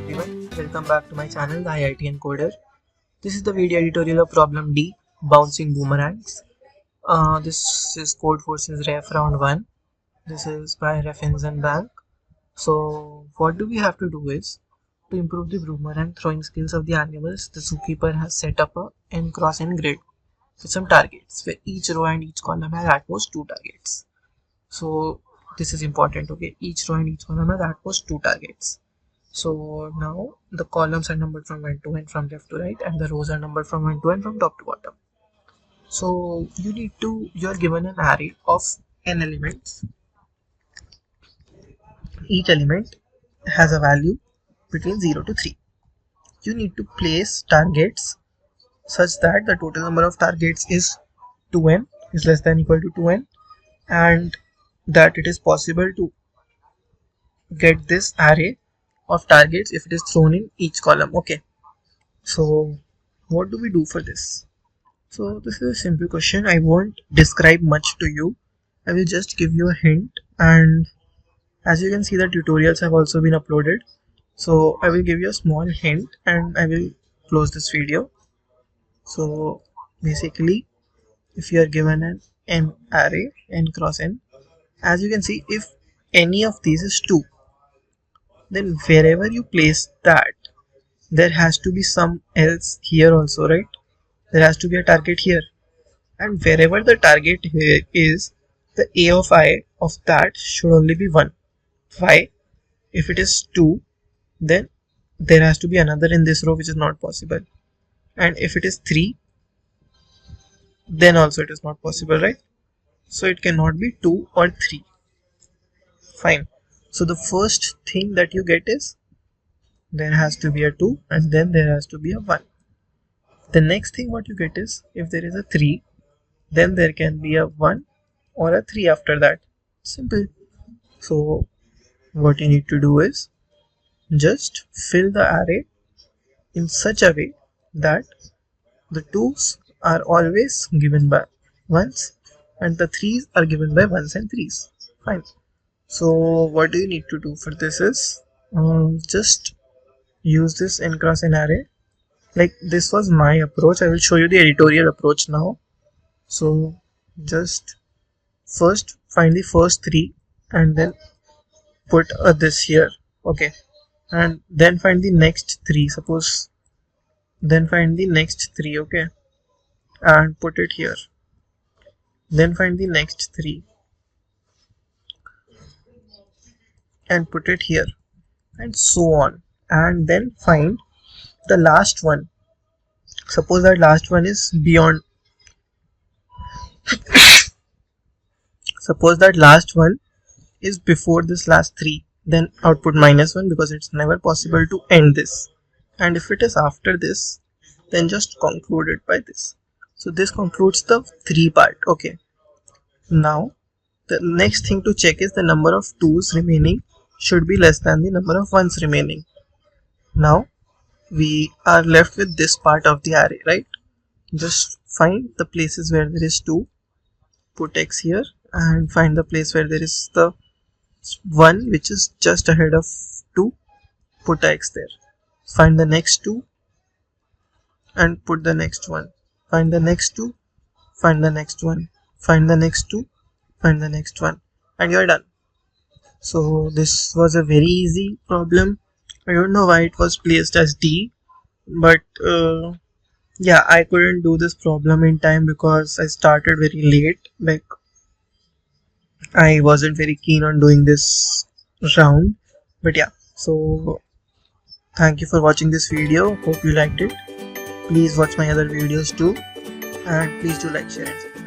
Everyone, welcome back to my channel, the IITian Coder. This is the video editorial of problem D, bouncing boomerangs. This is CodeForces Raif Round1. This is by Raif Bank. So what do we have to do is, to improve the boomerang throwing skills of the animals, the zookeeper has set up a n cross n grid with some targets, where each row and each column has at most 2 targets. So this is important, okay? Each row and each column has at most 2 targets. So now the columns are numbered from 1 to n from left to right, and the rows are numbered from 1 to n from top to bottom. So you are given an array of n elements. Each element has a value between 0 to 3. You need to place targets such that the total number of targets is 2n, is less than or equal to 2n, and that it is possible to get this array of targets if it is thrown in each column. Okay, so what do we do for this? So this is a simple question. I won't describe much to you. I will just give you a hint, and as you can see, the tutorials have also been uploaded. So I will give you a small hint and I will close this video. So basically, if you are given an m array, n cross n, as you can see, if any of these is 2, then wherever you place that, there has to be some else here also, right? There has to be a target here, and wherever the target here is, the a of I of that should only be 1. Why? If it is 2, then there has to be another in this row, which is not possible, and if it is 3, then also it is not possible, right? So it cannot be 2 or 3. Fine. So the first thing that you get is there has to be a 2 and then there has to be a 1. The next thing what you get is, if there is a 3, then there can be a 1 or a 3 after that. Simple. So what you need to do is just fill the array in such a way that the 2's are always given by 1's and the 3's are given by 1's and 3's. Fine. So what do you need to do for this is just use this n cross n array. Like, this was my approach. I will show you the editorial approach now. So just first find the first 3 and then put this here, okay, and then find the next 3, suppose, then find the next 3, okay, and put it here, then find the next 3 and put it here, and so on, and then find the last one. Suppose that last one is beyond suppose that last one is before this last 3, then output -1, because it's never possible to end this, and if it is after this, then just conclude it by this. So this concludes the 3 part. Okay, now the next thing to check is the number of 2's remaining should be less than the number of 1's remaining. Now we are left with this part of the array, right? Just find the places where there is 2, put x here, and find the place where there is the 1 which is just ahead of 2, put x there. Find the next 2 and put the next one. Find the next 2, find the next one, find the next 2, find the next one, and you are done. So this was a very easy problem. I don't know why it was placed as D, but yeah, I couldn't do this problem in time because I started very late. Like, I wasn't very keen on doing this round, but yeah. So thank you for watching this video. Hope you liked it. Please watch my other videos too, and please do like, share and subscribe.